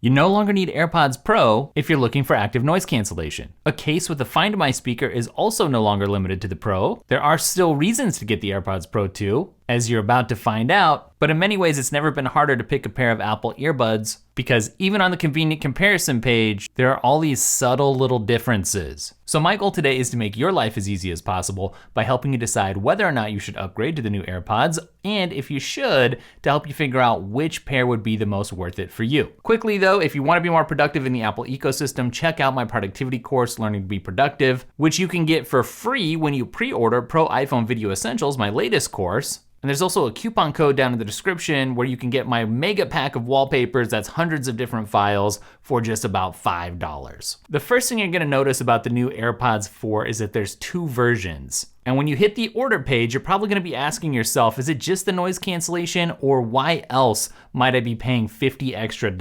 You no longer need AirPods Pro if you're looking for active noise cancellation. A case with a Find My speaker is also no longer limited to the Pro. There are still reasons to get the AirPods Pro 2, as you're about to find out, but in many ways it's never been harder to pick a pair of Apple earbuds because even on the convenient comparison page, there are all these subtle little differences. So my goal today is to make your life as easy as possible by helping you decide whether or not you should upgrade to the new AirPods, and if you should, to help you figure out which pair would be the most worth it for you. Quickly though, if you want to be more productive in the Apple ecosystem, check out my productivity course, Learning to Be Productive, which you can get for free when you pre-order Pro iPhone Video Essentials, my latest course. And there's also a coupon code down in the description where you can get my mega pack of wallpapers that's hundreds of different files for just about $5. The first thing you're gonna notice about the new AirPods 4 is that there's two versions. And when you hit the order page, you're probably gonna be asking yourself, is it just the noise cancellation, or why else might I be paying $50 extra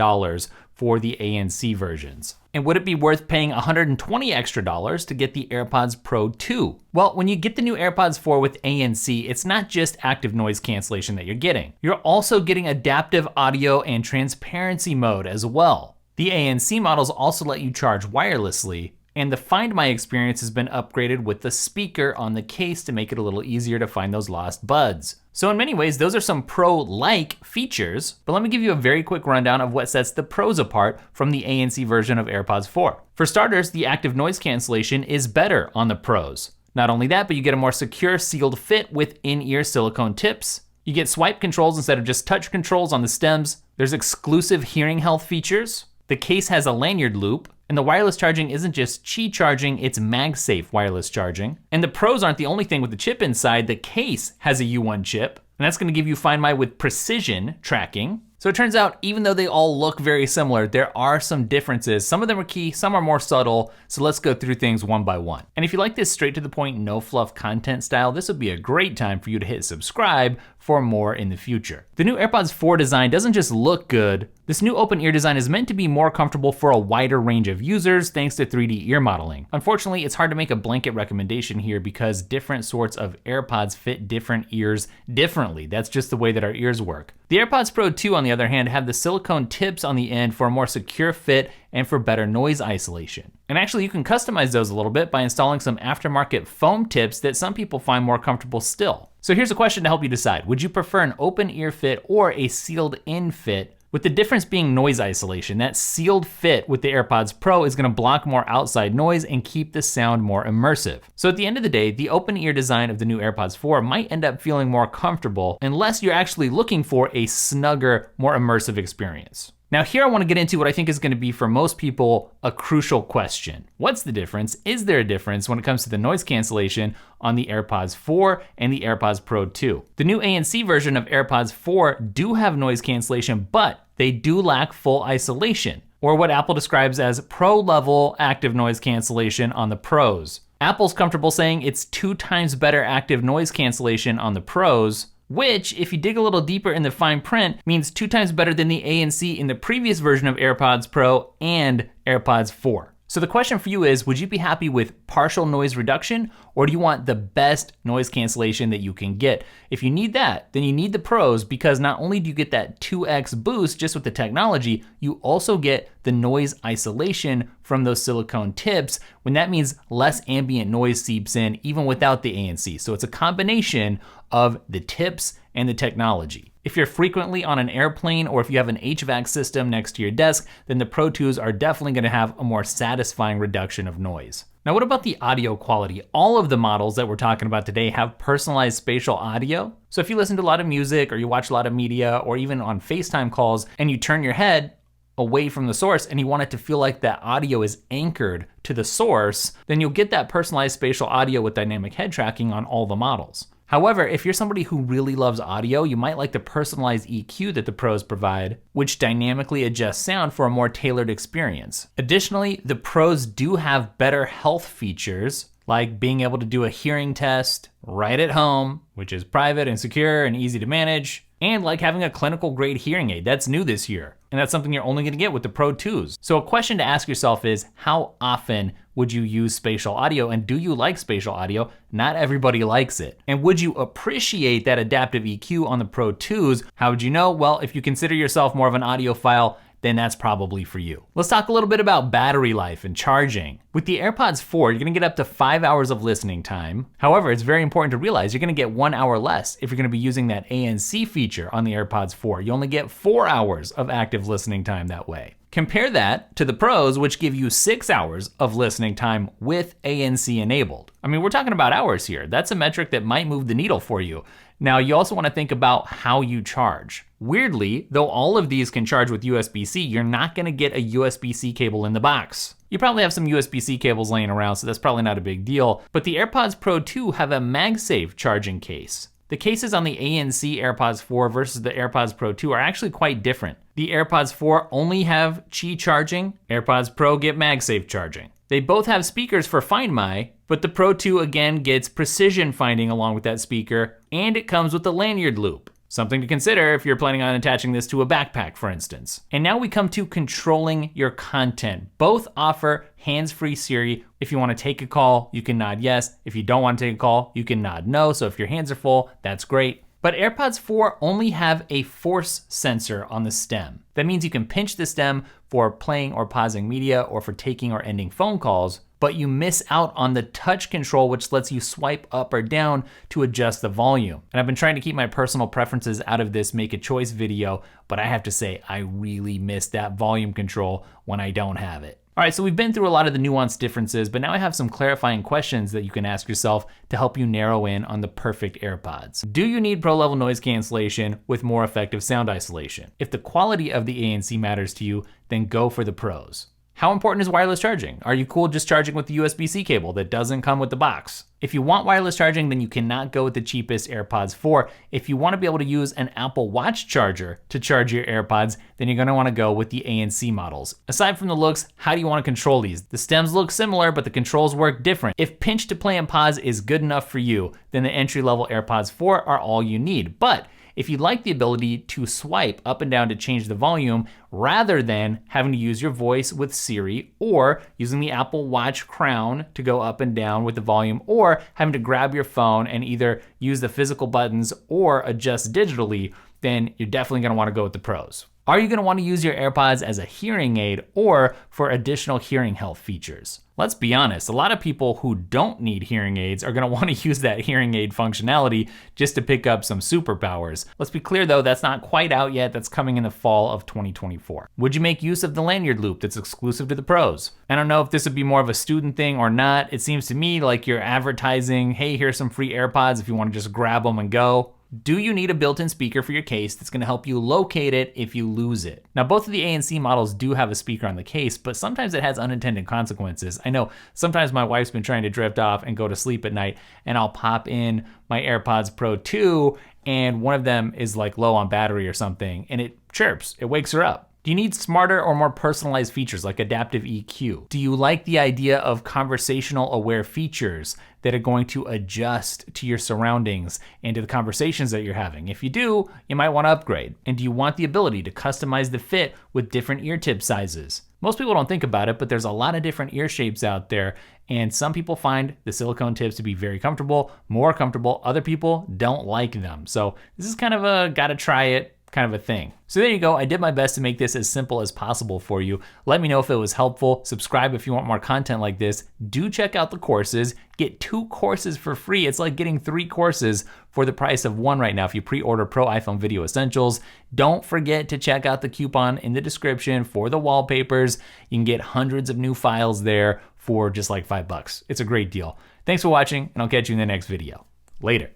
for the ANC versions? And would it be worth paying $120 extra to get the AirPods Pro 2? Well, when you get the new AirPods 4 with ANC, it's not just active noise cancellation that you're getting. You're also getting adaptive audio and transparency mode as well. The ANC models also let you charge wirelessly, and the Find My experience has been upgraded with the speaker on the case to make it a little easier to find those lost buds. So in many ways, those are some Pro-like features, but let me give you a very quick rundown of what sets the Pros apart from the ANC version of AirPods 4. For starters, the active noise cancellation is better on the Pros. Not only that, but you get a more secure sealed fit with in-ear silicone tips. You get swipe controls instead of just touch controls on the stems. There's exclusive hearing health features. The case has a lanyard loop. And the wireless charging isn't just Qi charging, it's MagSafe wireless charging. And the Pros aren't the only thing with the chip inside. The case has a U1 chip, and that's gonna give you Find My with precision tracking. So it turns out, even though they all look very similar, there are some differences. Some of them are key, some are more subtle, so let's go through things one by one. And if you like this straight to the point, no fluff content style, this would be a great time for you to hit subscribe for more in the future. The new AirPods 4 design doesn't just look good. This new open ear design is meant to be more comfortable for a wider range of users thanks to 3D ear modeling. Unfortunately, it's hard to make a blanket recommendation here because different sorts of AirPods fit different ears differently. That's just the way that our ears work. The AirPods Pro 2, on the other hand, have the silicone tips on the end for a more secure fit and for better noise isolation. And actually, you can customize those a little bit by installing some aftermarket foam tips that some people find more comfortable still. So here's a question to help you decide. Would you prefer an open ear fit or a sealed in fit? With the difference being noise isolation, that sealed fit with the AirPods Pro is gonna block more outside noise and keep the sound more immersive. So at the end of the day, the open ear design of the new AirPods 4 might end up feeling more comfortable unless you're actually looking for a snugger, more immersive experience. Now here I wanna get into what I think is gonna be for most people a crucial question. What's the difference? Is there a difference when it comes to the noise cancellation on the AirPods 4 and the AirPods Pro 2? The new ANC version of AirPods 4 do have noise cancellation, but they do lack full isolation, or what Apple describes as pro-level active noise cancellation on the Pros. Apple's comfortable saying it's 2 times better active noise cancellation on the Pros, which, if you dig a little deeper in the fine print, means 2 times better than the ANC in the previous version of AirPods Pro and AirPods 4. So the question for you is, would you be happy with partial noise reduction, or do you want the best noise cancellation that you can get? If you need that, then you need the Pros, because not only do you get that 2x boost just with the technology, you also get the noise isolation from those silicone tips, when that means less ambient noise seeps in even without the ANC. So it's a combination of the tips and the technology. If you're frequently on an airplane or if you have an HVAC system next to your desk, then the Pro 2s are definitely gonna have a more satisfying reduction of noise. Now what about the audio quality? All of the models that we're talking about today have personalized spatial audio. So if you listen to a lot of music or you watch a lot of media or even on FaceTime calls and you turn your head away from the source and you want it to feel like that audio is anchored to the source, then you'll get that personalized spatial audio with dynamic head tracking on all the models. However, if you're somebody who really loves audio, you might like the personalized EQ that the Pros provide, which dynamically adjusts sound for a more tailored experience. Additionally, the Pros do have better health features, like being able to do a hearing test right at home, which is private and secure and easy to manage, and like having a clinical grade hearing aid. That's new this year, and that's something you're only gonna get with the Pro 2s. So a question to ask yourself is, how often would you use spatial audio, and do you like spatial audio? Not everybody likes it. And would you appreciate that adaptive EQ on the Pro 2s? How would you know? Well, if you consider yourself more of an audiophile, then that's probably for you. Let's talk a little bit about battery life and charging. With the AirPods 4, you're gonna get up to 5 hours of listening time. However, it's very important to realize you're gonna get 1 hour less if you're gonna be using that ANC feature on the AirPods 4. You only get 4 hours of active listening time that way. Compare that to the Pros, which give you 6 hours of listening time with ANC enabled. I mean, we're talking about hours here. That's a metric that might move the needle for you. Now, you also wanna think about how you charge. Weirdly, though all of these can charge with USB-C, you're not gonna get a USB-C cable in the box. You probably have some USB-C cables laying around, so that's probably not a big deal, but the AirPods Pro 2 have a MagSafe charging case. The cases on the ANC AirPods 4 versus the AirPods Pro 2 are actually quite different. The AirPods 4 only have Qi charging, AirPods Pro get MagSafe charging. They both have speakers for Find My, but the Pro 2 again gets precision finding along with that speaker, and it comes with a lanyard loop. Something to consider if you're planning on attaching this to a backpack, for instance. And now we come to controlling your content. Both offer hands-free Siri. If you want to take a call, you can nod yes. If you don't want to take a call, you can nod no. So if your hands are full, that's great. But AirPods 4 only have a force sensor on the stem. That means you can pinch the stem for playing or pausing media or for taking or ending phone calls, but you miss out on the touch control, which lets you swipe up or down to adjust the volume. And I've been trying to keep my personal preferences out of this make a choice video, but I have to say, I really miss that volume control when I don't have it. All right, so we've been through a lot of the nuanced differences, but now I have some clarifying questions that you can ask yourself to help you narrow in on the perfect AirPods. Do you need pro-level noise cancellation with more effective sound isolation? If the quality of the ANC matters to you, then go for the Pros. How important is wireless charging? Are you cool just charging with the USB-C cable that doesn't come with the box? If you want wireless charging, then you cannot go with the cheapest AirPods 4. If you want to be able to use an Apple Watch charger to charge your AirPods, then you're going to want to go with the ANC models. Aside from the looks, how do you want to control these? The stems look similar, but the controls work different. If pinch to play and pause is good enough for you, then the entry-level AirPods 4 are all you need. But if you'd like the ability to swipe up and down to change the volume, rather than having to use your voice with Siri or using the Apple Watch crown to go up and down with the volume, or having to grab your phone and either use the physical buttons or adjust digitally, then you're definitely gonna wanna go with the Pros. Are you gonna wanna use your AirPods as a hearing aid or for additional hearing health features? Let's be honest, a lot of people who don't need hearing aids are gonna wanna use that hearing aid functionality just to pick up some superpowers. Let's be clear though, that's not quite out yet. That's coming in the fall of 2024. Would you make use of the lanyard loop that's exclusive to the Pros? I don't know if this would be more of a student thing or not. It seems to me like you're advertising, hey, here's some free AirPods if you wanna just grab them and go. Do you need a built-in speaker for your case that's gonna help you locate it if you lose it? Now, both of the ANC models do have a speaker on the case, but sometimes it has unintended consequences. I know sometimes my wife's been trying to drift off and go to sleep at night, and I'll pop in my AirPods Pro 2, and one of them is like low on battery or something, and it chirps, it wakes her up. Do you need smarter or more personalized features like adaptive EQ? Do you like the idea of conversational aware features that are going to adjust to your surroundings and to the conversations that you're having? If you do, you might want to upgrade. And do you want the ability to customize the fit with different ear tip sizes? Most people don't think about it, but there's a lot of different ear shapes out there, and some people find the silicone tips to be very comfortable, more comfortable. Other people don't like them. So this is kind of a gotta try it kind of a thing. So there you go. I did my best to make this as simple as possible for you. Let me know if it was helpful. Subscribe if you want more content like this. Do check out the courses. Get 2 courses for free. It's like getting 3 courses for the price of 1 right now if you pre-order Pro iPhone Video Essentials. Don't forget to check out the coupon in the description for the wallpapers. You can get hundreds of new files there for just like $5. It's a great deal. Thanks for watching, and I'll catch you in the next video. Later.